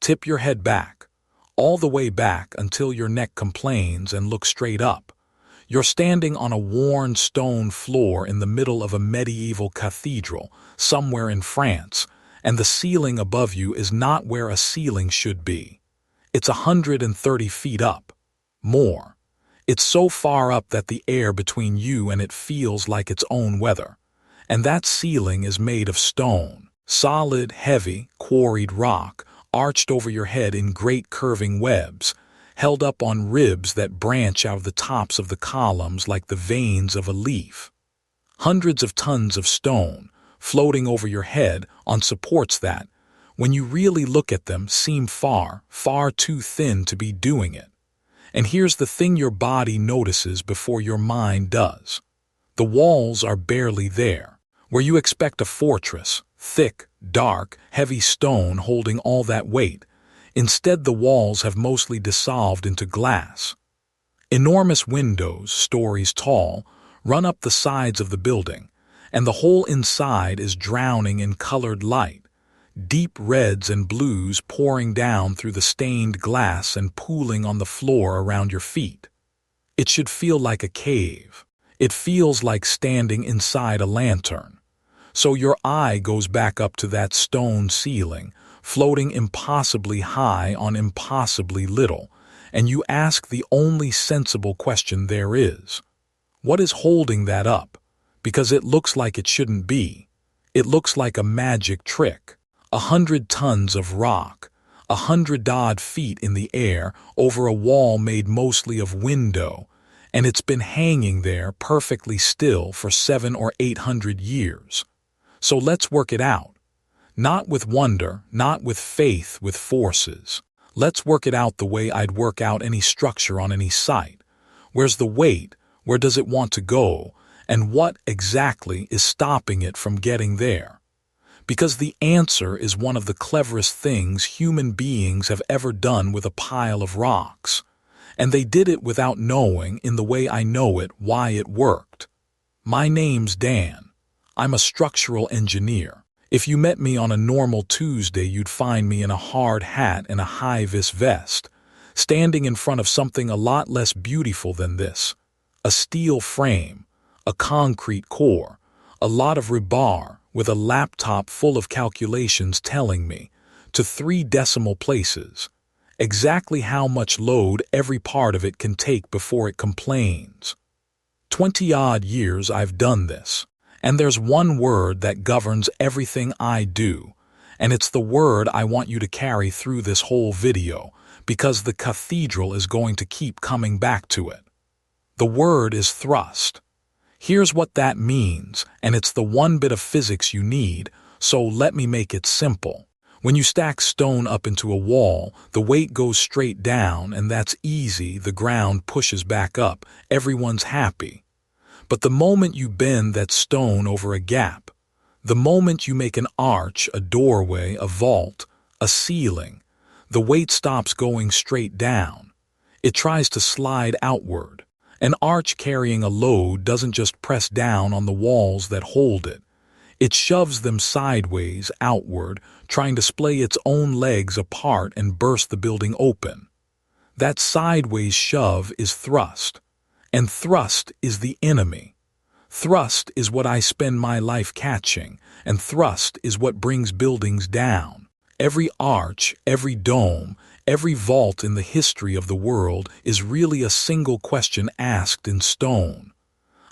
Tip your head back, all the way back until your neck complains, and look straight up. You're standing on a worn stone floor in the middle of a medieval cathedral somewhere in France, and the ceiling above you is not where a ceiling should be. It's 130 feet up. More. It's so far up that the air between you and it feels like its own weather. And that ceiling is made of stone, solid, heavy, quarried rock, arched over your head in great curving webs, held up on ribs that branch out of the tops of the columns like the veins of a leaf. Hundreds of tons of stone, floating over your head on supports that, when you really look at them, seem far, far too thin to be doing it. And here's the thing your body notices before your mind does. The walls are barely there, where you expect a fortress, thick, dark, heavy stone holding all that weight. Instead, the walls have mostly dissolved into glass. Enormous windows, stories tall, run up the sides of the building, and the whole inside is drowning in colored light, deep reds and blues pouring down through the stained glass and pooling on the floor around your feet. It should feel like a cave. It feels like standing inside a lantern. So your eye goes back up to that stone ceiling, floating impossibly high on impossibly little, and you ask the only sensible question there is. What is holding that up? Because it looks like it shouldn't be. It looks like a magic trick. 100 tons of rock, 100-odd feet in the air over a wall made mostly of window, and it's been hanging there perfectly still for 700 or 800 years. So let's work it out. Not with wonder, not with faith, with forces. Let's work it out the way I'd work out any structure on any site. Where's the weight? Where does it want to go? And what exactly is stopping it from getting there? Because the answer is one of the cleverest things human beings have ever done with a pile of rocks. And they did it without knowing, in the way I know it, why it worked. My name's Dan. I'm a structural engineer. If you met me on a normal Tuesday, you'd find me in a hard hat and a high-vis vest, standing in front of something a lot less beautiful than this. A steel frame, a concrete core, a lot of rebar, with a laptop full of calculations telling me, to 3 decimal places, exactly how much load every part of it can take before it complains. 20-odd years I've done this, and there's one word that governs everything I do, and it's the word I want you to carry through this whole video, because the cathedral is going to keep coming back to it. The word is thrust. Here's what that means, and it's the one bit of physics you need, so let me make it simple. When you stack stone up into a wall, the weight goes straight down, and that's easy, the ground pushes back up, everyone's happy. But the moment you bend that stone over a gap, the moment you make an arch, a doorway, a vault, a ceiling, the weight stops going straight down. It tries to slide outward. An arch carrying a load doesn't just press down on the walls that hold it. It shoves them sideways, outward, trying to splay its own legs apart and burst the building open. That sideways shove is thrust. And thrust is the enemy. Thrust is what I spend my life catching, and thrust is what brings buildings down. Every arch, every dome, every vault in the history of the world is really a single question asked in stone.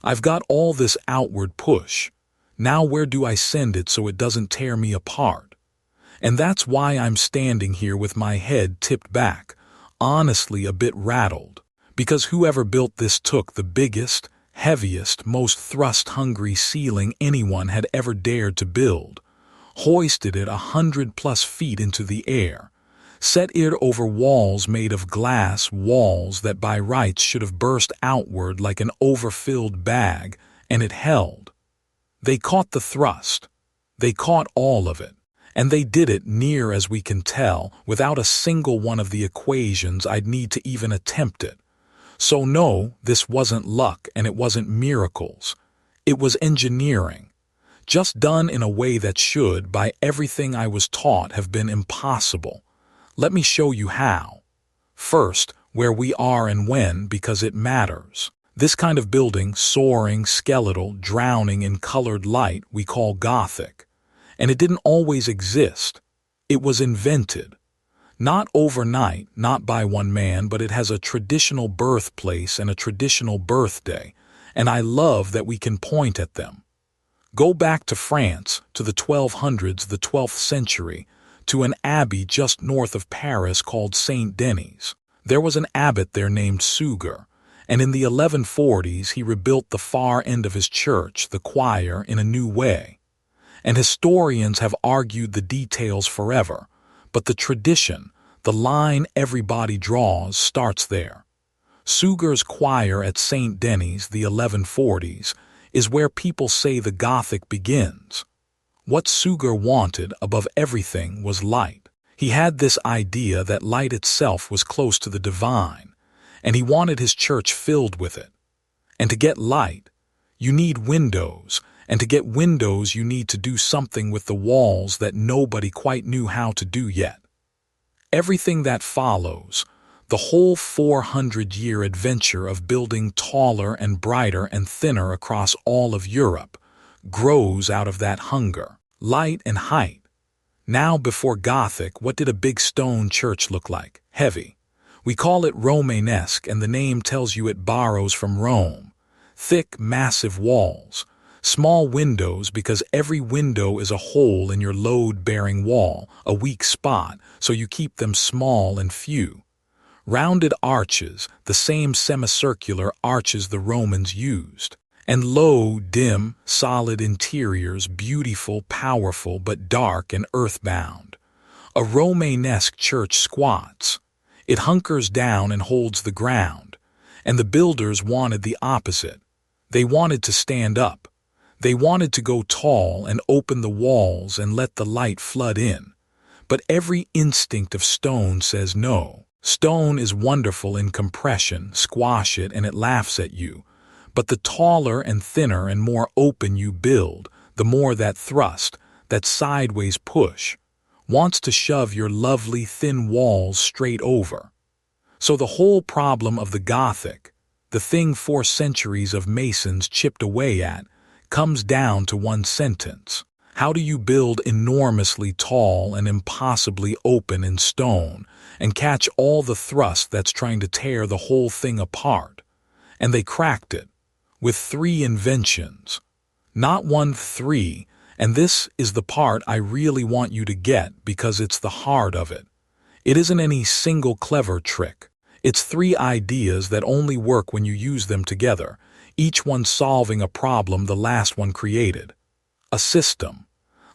I've got all this outward push. Now where do I send it so it doesn't tear me apart? And that's why I'm standing here with my head tipped back, honestly a bit rattled. Because whoever built this took the biggest, heaviest, most thrust-hungry ceiling anyone had ever dared to build, hoisted it 100+ feet into the air, set it over walls made of glass, walls that by rights should have burst outward like an overfilled bag, and it held. They caught the thrust. They caught all of it. And they did it, near as we can tell, without a single one of the equations I'd need to even attempt it. So no, this wasn't luck and it wasn't miracles. It was engineering. Just done in a way that should, by everything I was taught, have been impossible. Let me show you how. First, where we are and when, because it matters. This kind of building, soaring, skeletal, drowning in colored light, we call Gothic. And it didn't always exist. It was invented. Not overnight, not by one man, but it has a traditional birthplace and a traditional birthday, and I love that we can point at them. Go back to France, to the 1200s, the 12th century, to an abbey just north of Paris called Saint Denis. There was an abbot there named Suger, and in the 1140s he rebuilt the far end of his church, the choir, in a new way. And historians have argued the details forever, but the tradition, the line everybody draws, starts there. Suger's choir at Saint Denis, the 1140s, is where people say the Gothic begins. What Suger wanted above everything was light. He had this idea that light itself was close to the divine, and he wanted his church filled with it. And to get light, you need windows, and to get windows you need to do something with the walls that nobody quite knew how to do yet. Everything that follows, the whole 400-year adventure of building taller and brighter and thinner across all of Europe, grows out of that hunger, light and height. Now before Gothic, what did a big stone church look like? Heavy. We call it Romanesque, and the name tells you it borrows from Rome. Thick, massive walls. Small windows, because every window is a hole in your load-bearing wall, a weak spot, so you keep them small and few. Rounded arches, the same semicircular arches the Romans used. And low, dim, solid interiors, beautiful, powerful, but dark and earthbound. A Romanesque church squats. It hunkers down and holds the ground. And the builders wanted the opposite. They wanted to stand up. They wanted to go tall and open the walls and let the light flood in. But every instinct of stone says no. Stone is wonderful in compression, squash it and it laughs at you. But the taller and thinner and more open you build, the more that thrust, that sideways push, wants to shove your lovely thin walls straight over. So the whole problem of the Gothic, the thing 4 centuries of masons chipped away at, comes down to one sentence. How do you build enormously tall and impossibly open in stone and catch all the thrust that's trying to tear the whole thing apart? And they cracked it with 3 inventions. Not 1, 3, and this is the part I really want you to get because it's the heart of it. It isn't any single clever trick. It's 3 ideas that only work when you use them together, each one solving a problem the last one created. A system.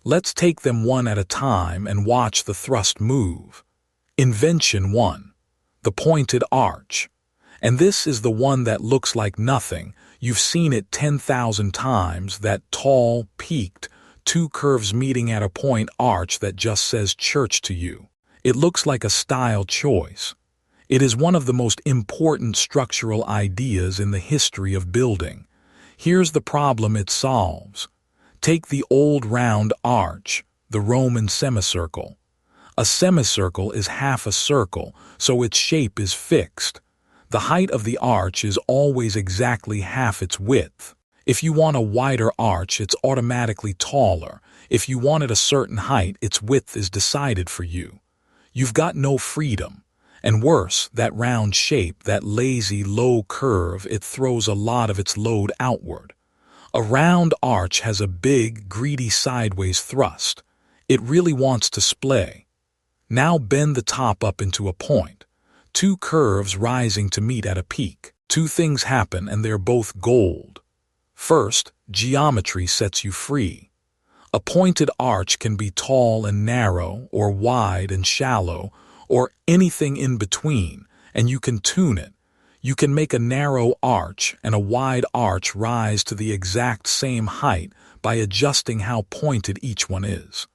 Let's take them one at a time and watch the thrust move. Invention 1. The pointed arch. And this is the one that looks like nothing. You've seen it 10,000 times, that tall, peaked, 2 curves meeting at a point arch that just says church to you. It looks like a style choice. It is one of the most important structural ideas in the history of building. Here's the problem it solves. Take the old round arch, the Roman semicircle. A semicircle is half a circle, so its shape is fixed. The height of the arch is always exactly half its width. If you want a wider arch, it's automatically taller. If you want it a certain height, its width is decided for you. You've got no freedom. And worse, that round shape, that lazy, low curve, it throws a lot of its load outward. A round arch has a big, greedy sideways thrust. It really wants to splay. Now bend the top up into a point. 2 curves rising to meet at a peak. 2 things happen and they're both gold. First, geometry sets you free. A pointed arch can be tall and narrow, or wide and shallow, or anything in between, and you can tune it. You can make a narrow arch and a wide arch rise to the exact same height by adjusting how pointed each one is.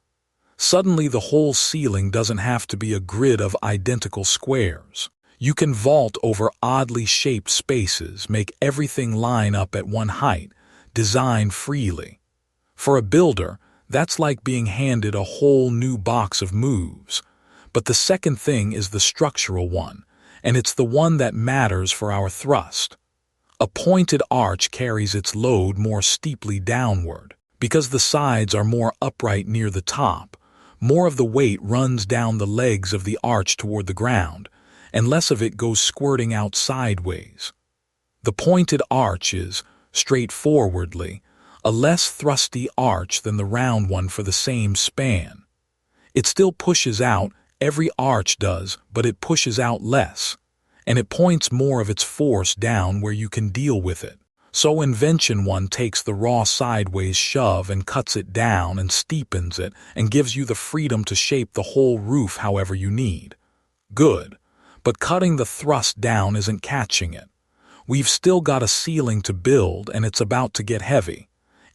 Suddenly the whole ceiling doesn't have to be a grid of identical squares. You can vault over oddly shaped spaces, make everything line up at one height, design freely. For a builder, that's like being handed a whole new box of moves. But the second thing is the structural one, and it's the one that matters for our thrust. A pointed arch carries its load more steeply downward. Because the sides are more upright near the top, more of the weight runs down the legs of the arch toward the ground, and less of it goes squirting out sideways. The pointed arch is, straightforwardly, a less thrusty arch than the round one for the same span. It still pushes out, every arch does, but it pushes out less, and it points more of its force down where you can deal with it. So Invention one takes the raw sideways shove and cuts it down and steepens it and gives you the freedom to shape the whole roof however you need. Good, but cutting the thrust down isn't catching it. We've still got a ceiling to build and it's about to get heavy.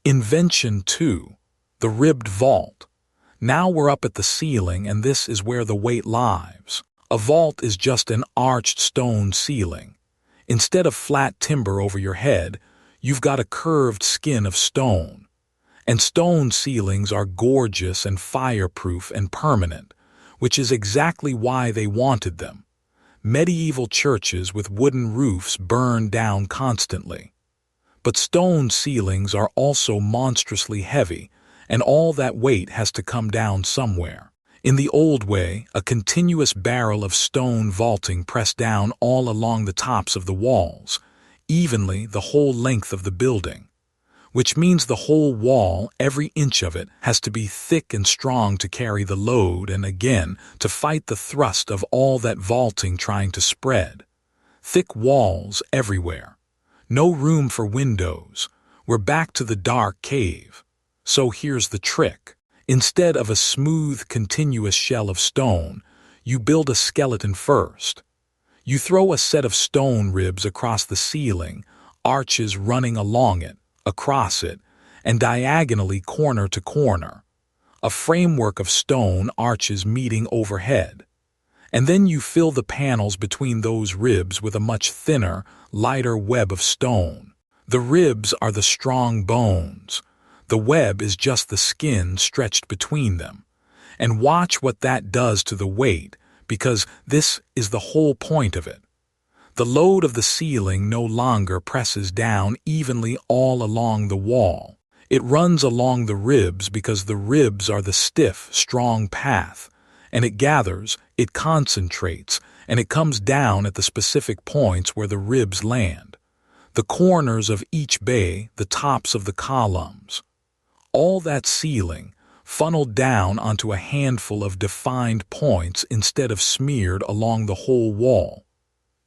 Invention 2, the ribbed vault. Now we're up at the ceiling and this is where the weight lies. A vault is just an arched stone ceiling. Instead of flat timber over your head, you've got a curved skin of stone. And stone ceilings are gorgeous and fireproof and permanent, which is exactly why they wanted them. Medieval churches with wooden roofs burn down constantly. But stone ceilings are also monstrously heavy, and all that weight has to come down somewhere. In the old way, a continuous barrel of stone vaulting pressed down all along the tops of the walls, evenly the whole length of the building, which means the whole wall, every inch of it, has to be thick and strong to carry the load and again to fight the thrust of all that vaulting trying to spread. Thick walls everywhere. No room for windows. We're back to the dark cave. So here's the trick. Instead of a smooth, continuous shell of stone, you build a skeleton first. You throw a set of stone ribs across the ceiling, arches running along it, across it, and diagonally corner to corner. A framework of stone arches meeting overhead. And then you fill the panels between those ribs with a much thinner, lighter web of stone. The ribs are the strong bones. The web is just the skin stretched between them. And watch what that does to the weight, because this is the whole point of it. The load of the ceiling no longer presses down evenly all along the wall. It runs along the ribs because the ribs are the stiff, strong path, and it gathers, it concentrates, and it comes down at the specific points where the ribs land. The corners of each bay, the tops of the columns. All that ceiling, funneled down onto a handful of defined points instead of smeared along the whole wall.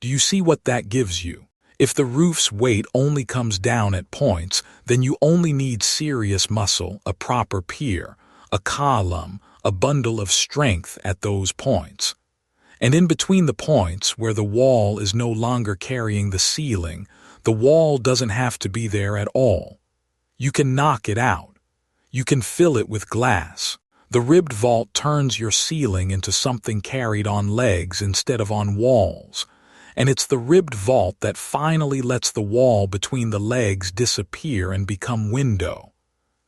Do you see what that gives you? If the roof's weight only comes down at points, then you only need serious muscle, a proper pier, a column, a bundle of strength at those points. And in between the points where the wall is no longer carrying the ceiling, the wall doesn't have to be there at all. You can knock it out. You can fill it with glass. The ribbed vault turns your ceiling into something carried on legs instead of on walls. And it's the ribbed vault that finally lets the wall between the legs disappear and become window.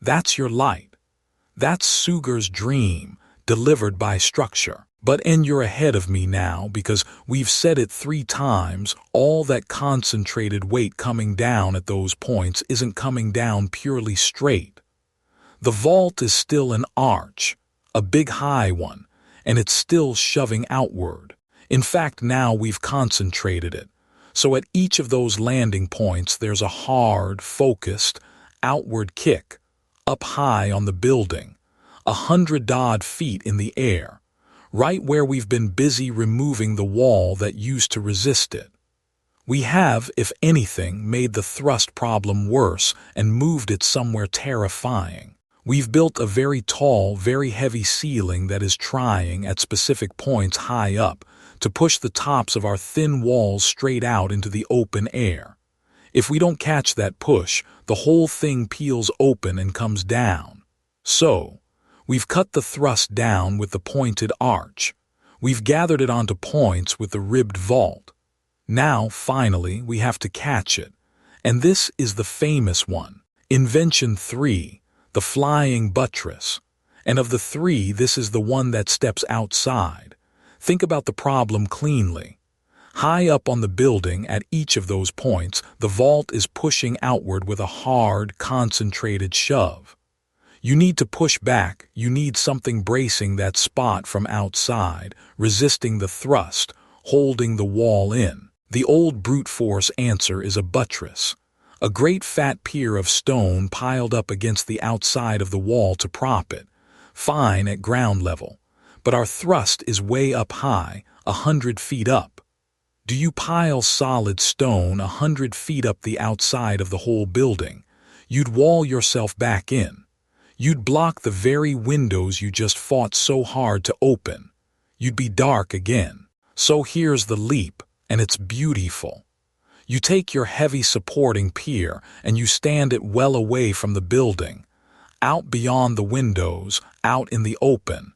That's your light. That's Suger's dream, delivered by structure. And you're ahead of me now because we've said it 3 times, all that concentrated weight coming down at those points isn't coming down purely straight. The vault is still an arch, a big high one, and it's still shoving outward. In fact, now we've concentrated it. So at each of those landing points there's a hard, focused, outward kick, up high on the building, 100-odd feet in the air, right where we've been busy removing the wall that used to resist it. We have, if anything, made the thrust problem worse and moved it somewhere terrifying. We've built a very tall, very heavy ceiling that is trying, at specific points high up, to push the tops of our thin walls straight out into the open air. If we don't catch that push, the whole thing peels open and comes down. So, we've cut the thrust down with the pointed arch. We've gathered it onto points with the ribbed vault. Now, finally, we have to catch it. And this is the famous one. Invention 3. The flying buttress. And of the 3, this is the one that steps outside. Think about the problem cleanly. High up on the building at each of those points, the vault is pushing outward with a hard, concentrated shove. You need to push back, you need something bracing that spot from outside, resisting the thrust, holding the wall in. The old brute force answer is a buttress. A great fat pier of stone piled up against the outside of the wall to prop it, fine at ground level. But our thrust is way up high, 100 feet up. Do you pile solid stone 100 feet up the outside of the whole building? You'd wall yourself back in. You'd block the very windows you just fought so hard to open. You'd be dark again. So here's the leap, and it's beautiful. You take your heavy supporting pier and you stand it well away from the building, out beyond the windows, out in the open,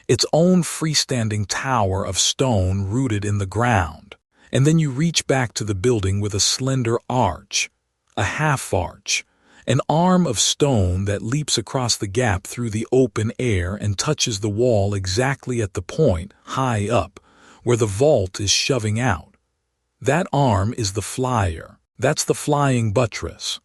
its own freestanding tower of stone rooted in the ground. And then you reach back to the building with a slender arch, a half arch, an arm of stone that leaps across the gap through the open air and touches the wall exactly at the point, high up, where the vault is shoving out. That arm is the flyer. That's the flying buttress.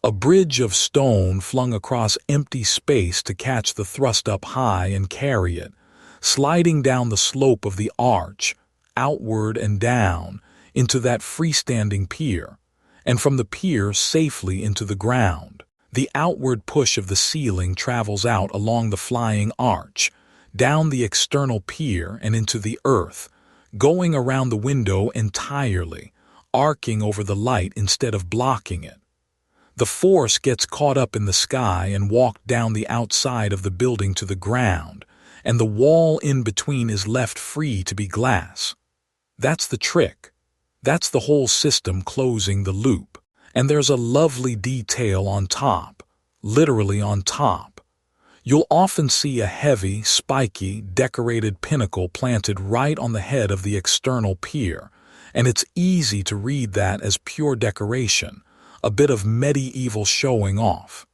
A bridge of stone flung across empty space to catch the thrust up high and carry it, sliding down the slope of the arch, outward and down, into that freestanding pier, and from the pier safely into the ground. The outward push of the ceiling travels out along the flying arch, down the external pier and into the earth, going around the window entirely, arcing over the light instead of blocking it. The force gets caught up in the sky and walked down the outside of the building to the ground, and the wall in between is left free to be glass. That's the trick. That's the whole system closing the loop. And there's a lovely detail on top, literally on top. You'll often see a heavy, spiky, decorated pinnacle planted right on the head of the external pier, and it's easy to read that as pure decoration, a bit of medieval showing off.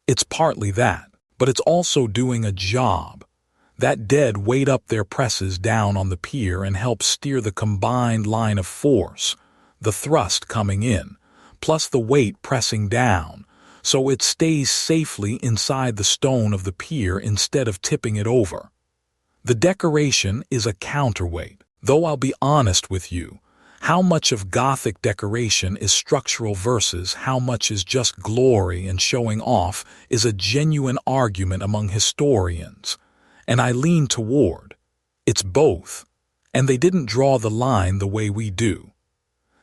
It's partly that, but it's also doing a job. That dead weight up there presses down on the pier and helps steer the combined line of force, the thrust coming in, plus the weight pressing down, so it stays safely inside the stone of the pier instead of tipping it over. The decoration is a counterweight, though I'll be honest with you, how much of Gothic decoration is structural versus how much is just glory and showing off is a genuine argument among historians, and I lean toward, it's both, and they didn't draw the line the way we do.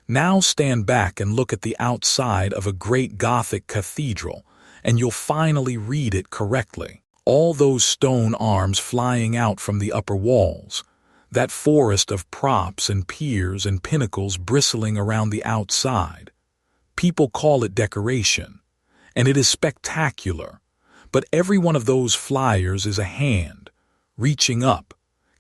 Now stand back and look at the outside of a great Gothic cathedral, and you'll finally read it correctly. All those stone arms flying out from the upper walls, that forest of props and piers and pinnacles bristling around the outside. People call it decoration, and it is spectacular, but every one of those flyers is a hand, reaching up,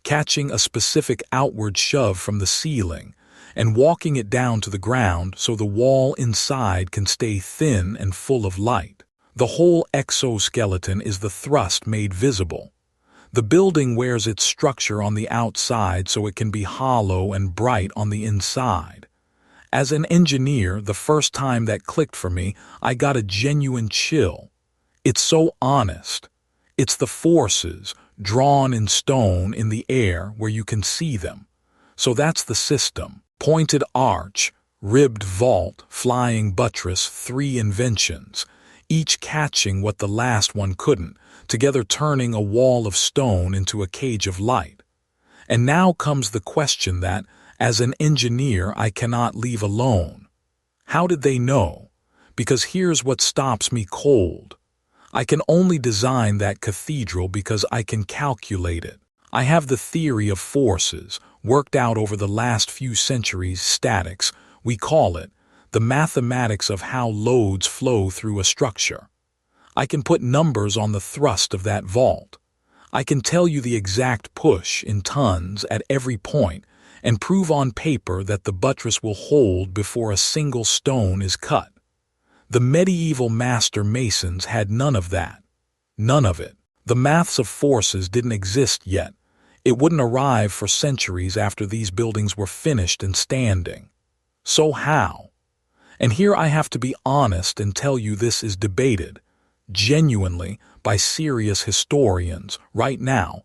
catching a specific outward shove from the ceiling, and walking it down to the ground so the wall inside can stay thin and full of light. The whole exoskeleton is the thrust made visible. The building wears its structure on the outside so it can be hollow and bright on the inside. As an engineer, the first time that clicked for me, I got a genuine chill. It's so honest. It's the forces, drawn in stone in the air where you can see them. So that's the system. Pointed arch, ribbed vault, flying buttress, 3 inventions, each catching what the last one couldn't, together turning a wall of stone into a cage of light. And now comes the question that, as an engineer, I cannot leave alone. How did they know? Because here's what stops me cold. I can only design that cathedral because I can calculate it. I have the theory of forces, worked out over the last few centuries, statics, we call it, the mathematics of how loads flow through a structure. I can put numbers on the thrust of that vault. I can tell you the exact push in tons at every point and prove on paper that the buttress will hold before a single stone is cut. The medieval master masons had none of that. None of it. The maths of forces didn't exist yet. It wouldn't arrive for centuries after these buildings were finished and standing. So how? And here I have to be honest and tell you this is debated, genuinely, by serious historians, right now,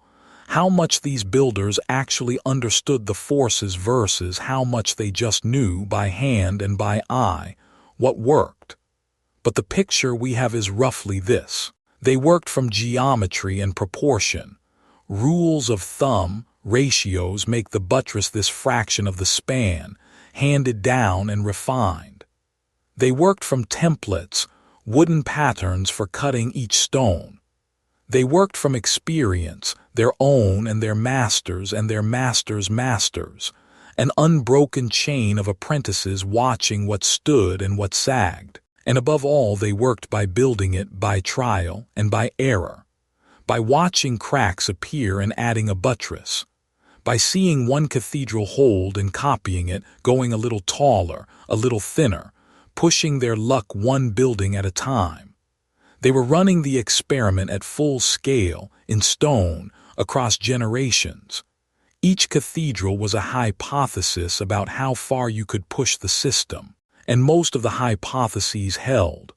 how much these builders actually understood the forces versus how much they just knew by hand and by eye what worked. But the picture we have is roughly this. They worked from geometry and proportion. Rules of thumb, ratios make the buttress this fraction of the span, handed down and refined. They worked from templates, wooden patterns for cutting each stone. They worked from experience, their own and their masters' masters, an unbroken chain of apprentices watching what stood and what sagged. And above all, they worked by building it by trial and by error, by watching cracks appear and adding a buttress, by seeing one cathedral hold and copying it, going a little taller, a little thinner, pushing their luck one building at a time. They were running the experiment at full scale, in stone, across generations. Each cathedral was a hypothesis about how far you could push the system, and most of the hypotheses held.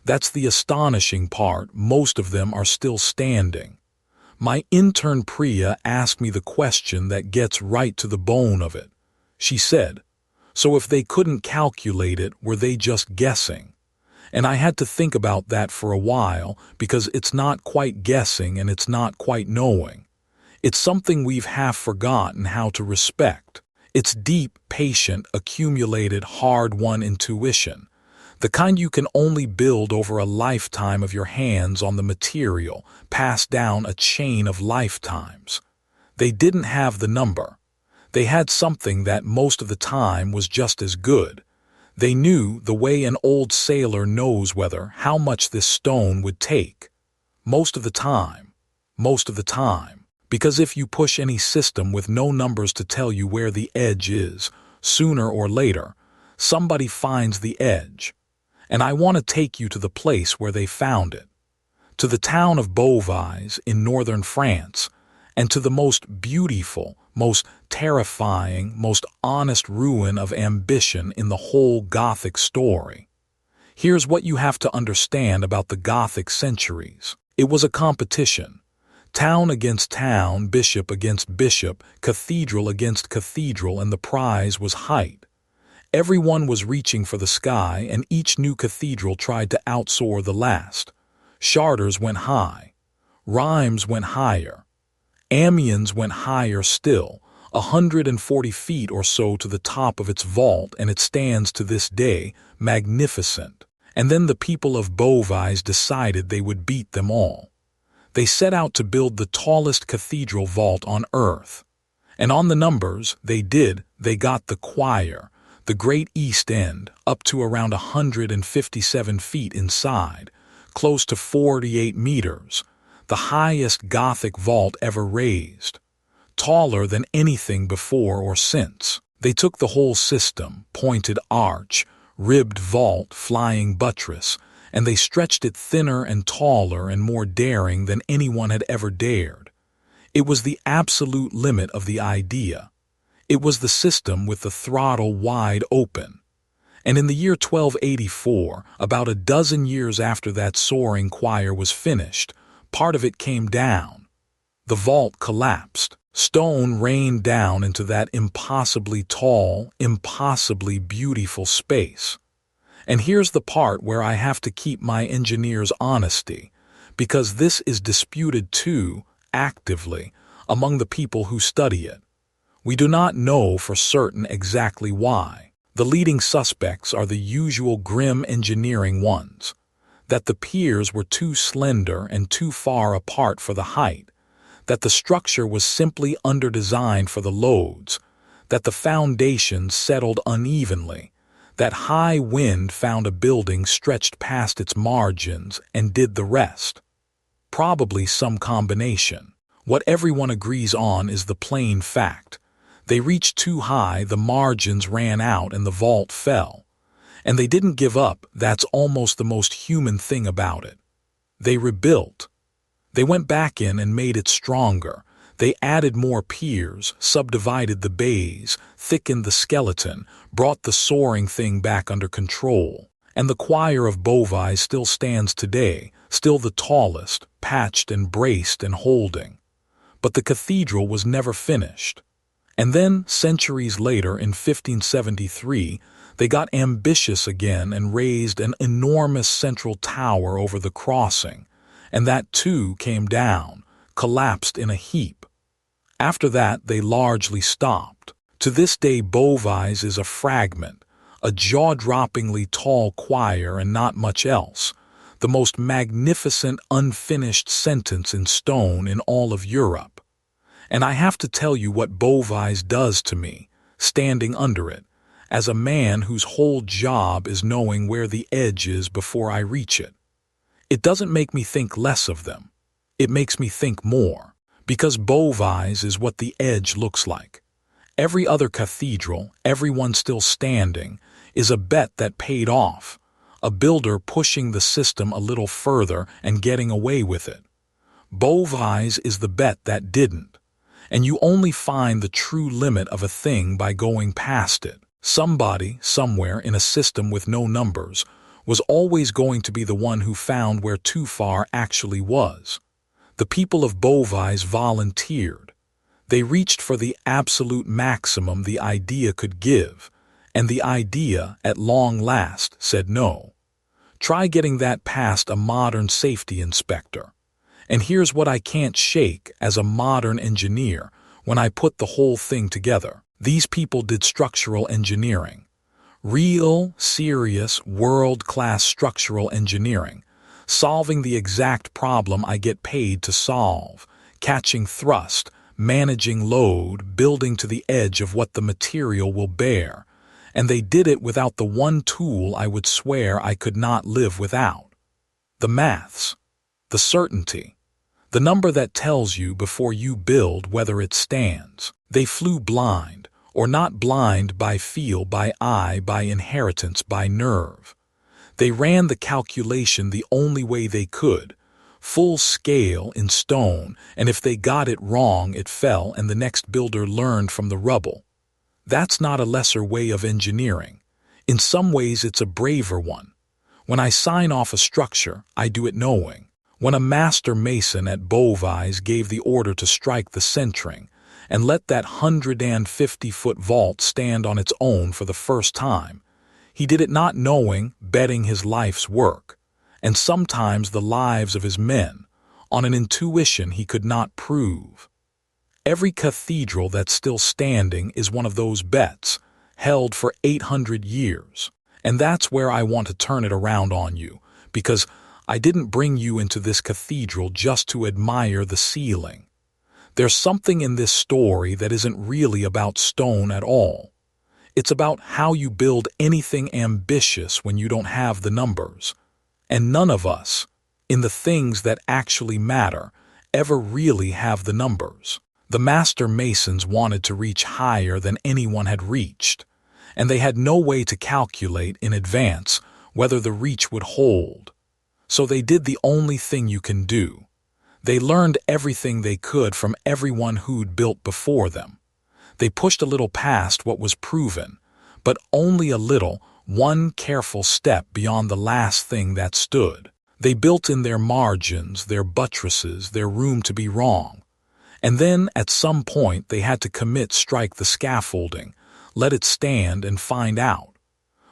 That's the astonishing part, most of them are still standing. My intern Priya asked me the question that gets right to the bone of it. She said, so if they couldn't calculate it, were they just guessing? And I had to think about that for a while, because it's not quite guessing and it's not quite knowing. It's something we've half forgotten how to respect. It's deep, patient, accumulated, hard-won intuition, the kind you can only build over a lifetime of your hands on the material, passed down a chain of lifetimes. They didn't have the number. They had something that most of the time was just as good. They knew the way an old sailor knows how much this stone would take. Most of the time. Because if you push any system with no numbers to tell you where the edge is, sooner or later, somebody finds the edge. And I want to take you to the place where they found it. To the town of Beauvais in northern France, and to the most beautiful, most terrifying, most honest ruin of ambition in the whole Gothic story. Here's what you have to understand about the Gothic centuries. It was a competition. Town against town, bishop against bishop, cathedral against cathedral, and the prize was height. Everyone was reaching for the sky, and each new cathedral tried to outsoar the last. Charters went high. Rheims went higher. Amiens went higher still, 140 feet or so to the top of its vault, and it stands to this day, magnificent. And then the people of Beauvais decided they would beat them all. They set out to build the tallest cathedral vault on earth. And on the numbers, they got the choir, the great east end, up to around 157 feet inside, close to 48 meters, the highest Gothic vault ever raised, taller than anything before or since. They took the whole system, pointed arch, ribbed vault, flying buttress, and they stretched it thinner and taller and more daring than anyone had ever dared. It was the absolute limit of the idea. It was the system with the throttle wide open. And in the year 1284, about a dozen years after that soaring choir was finished, part of it came down. The vault collapsed. Stone rained down into that impossibly tall, impossibly beautiful space. And here's the part where I have to keep my engineer's honesty, because this is disputed too, actively, among the people who study it. We do not know for certain exactly why. The leading suspects are the usual grim engineering ones, that the piers were too slender and too far apart for the height, that the structure was simply underdesigned for the loads, that the foundations settled unevenly, that high wind found a building stretched past its margins and did the rest. Probably some combination. What everyone agrees on is the plain fact. They reached too high, the margins ran out, and the vault fell. And they didn't give up. That's almost the most human thing about it. They rebuilt. They went back in and made it stronger. They added more piers, subdivided the bays, thickened the skeleton, brought the soaring thing back under control. And the choir of Beauvais still stands today, still the tallest, patched and braced and holding. But the cathedral was never finished. And then, centuries later, in 1573, they got ambitious again and raised an enormous central tower over the crossing, and that too came down, collapsed in a heap. After that, they largely stopped. To this day, Beauvais is a fragment, a jaw-droppingly tall choir and not much else, the most magnificent unfinished sentence in stone in all of Europe. And I have to tell you what Beauvais does to me, standing under it, as a man whose whole job is knowing where the edge is before I reach it. It doesn't make me think less of them. It makes me think more, because Beauvais is what the edge looks like. Every other cathedral, everyone still standing, is a bet that paid off, a builder pushing the system a little further and getting away with it. Beauvais is the bet that didn't. And you only find the true limit of a thing by going past it. Somebody, somewhere in a system with no numbers, was always going to be the one who found where too far actually was. The people of Beauvais volunteered. They reached for the absolute maximum the idea could give, and the idea, at long last, said no. Try getting that past a modern safety inspector. And here's what I can't shake as a modern engineer when I put the whole thing together. These people did structural engineering. Real, serious, world-class structural engineering. Solving the exact problem I get paid to solve. Catching thrust, managing load, building to the edge of what the material will bear. And they did it without the one tool I would swear I could not live without. The maths. The certainty. The number that tells you before you build whether it stands. They flew blind, or not blind by feel, by eye, by inheritance, by nerve. They ran the calculation the only way they could, full scale in stone, and if they got it wrong it fell and the next builder learned from the rubble. That's not a lesser way of engineering. In some ways it's a braver one. When I sign off a structure, I do it knowing. When a master mason at Beauvais gave the order to strike the centering and let that 150-foot vault stand on its own for the first time, he did it not knowing, betting his life's work, and sometimes the lives of his men, on an intuition he could not prove. Every cathedral that's still standing is one of those bets, held for 800 years. And that's where I want to turn it around on you, because I didn't bring you into this cathedral just to admire the ceiling. There's something in this story that isn't really about stone at all. It's about how you build anything ambitious when you don't have the numbers. And none of us, in the things that actually matter, ever really have the numbers. The master masons wanted to reach higher than anyone had reached, and they had no way to calculate in advance whether the reach would hold. So they did the only thing you can do. They learned everything they could from everyone who'd built before them. They pushed a little past what was proven, but only a little, one careful step beyond the last thing that stood. They built in their margins, their buttresses, their room to be wrong. And then, at some point, they had to commit, strike the scaffolding, let it stand and find out.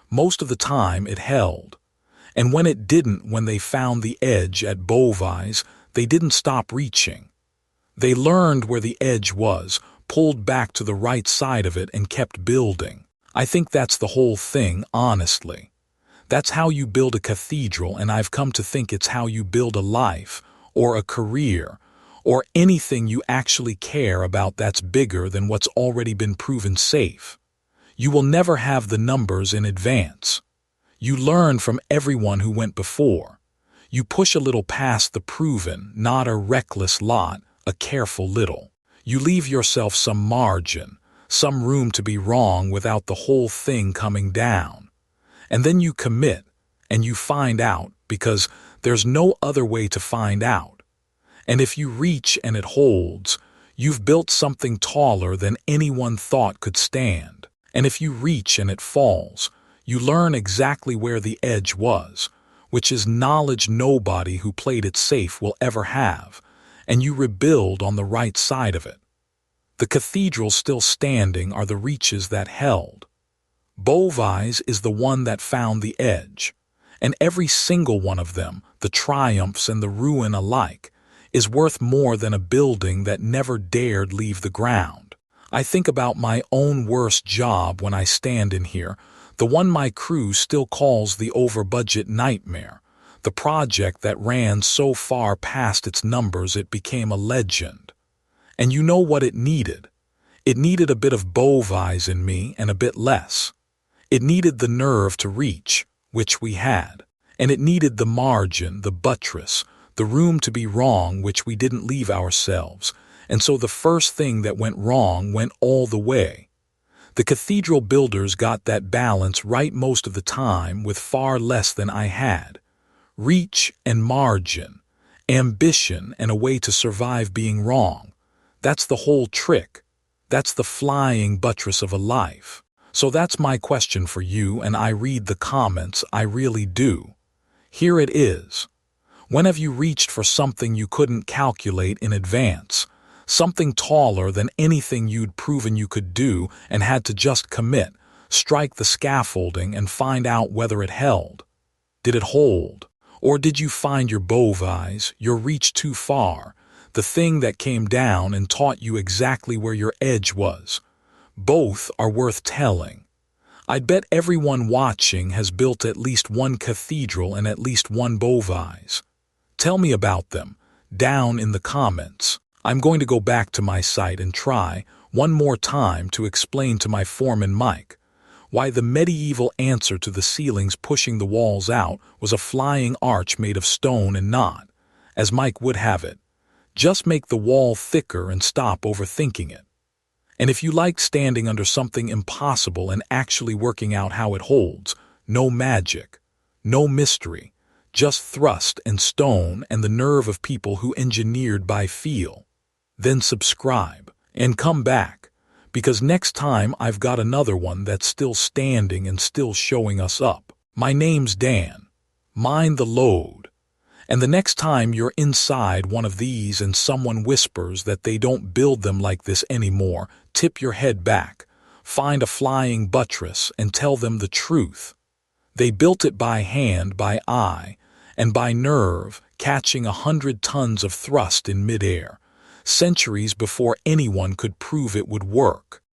Most of the time, it held. And when it didn't, when they found the edge at Beauvais, they didn't stop reaching. They learned where the edge was, pulled back to the right side of it, and kept building. I think that's the whole thing, honestly. That's how you build a cathedral, and I've come to think it's how you build a life, or a career, or anything you actually care about that's bigger than what's already been proven safe. You will never have the numbers in advance. You learn from everyone who went before. You push a little past the proven, not a reckless lot, a careful little. You leave yourself some margin, some room to be wrong without the whole thing coming down. And then you commit, and you find out, because there's no other way to find out. And if you reach and it holds, You've built something taller than anyone thought could stand. And if you reach and it falls, you learn exactly where the edge was, which is knowledge nobody who played it safe will ever have, and you rebuild on the right side of it. The cathedrals still standing are the reaches that held. Beauvais is the one that found the edge, and every single one of them, the triumphs and the ruin alike, is worth more than a building that never dared leave the ground. I think about my own worst job when I stand in here, the one my crew still calls the over-budget nightmare, the project that ran so far past its numbers it became a legend. And you know what it needed? It needed a bit of Beauvais in me and a bit less. It needed the nerve to reach, which we had, and it needed the margin, the buttress, the room to be wrong, which we didn't leave ourselves, and so the first thing that went wrong went all the way. The cathedral builders got that balance right most of the time with far less than I had. Reach and margin, ambition and a way to survive being wrong. That's the whole trick. That's the flying buttress of a life. So that's my question for you, and I read the comments, I really do. Here it is. When have you reached for something you couldn't calculate in advance? Something taller than anything you'd proven you could do and had to just commit, strike the scaffolding and find out whether it held. Did it hold? Or did you find your Beauvais, your reach too far, the thing that came down and taught you exactly where your edge was? Both are worth telling. I'd bet everyone watching has built at least one cathedral and at least one Beauvais. Tell me about them, down in the comments. I'm going to go back to my site and try, one more time, to explain to my foreman Mike why the medieval answer to the ceilings pushing the walls out was a flying arch made of stone and not, as Mike would have it, just make the wall thicker and stop overthinking it. And if you like standing under something impossible and actually working out how it holds, no magic, no mystery, just thrust and stone and the nerve of people who engineered by feel, then subscribe and come back, because next time I've got another one that's still standing and still showing us up. My name's Dan. Mind the load. And the next time you're inside one of these and someone whispers that they don't build them like this anymore, tip your head back, find a flying buttress and tell them the truth. They built it by hand, by eye, and by nerve, catching 100 tons of thrust in midair, centuries before anyone could prove it would work.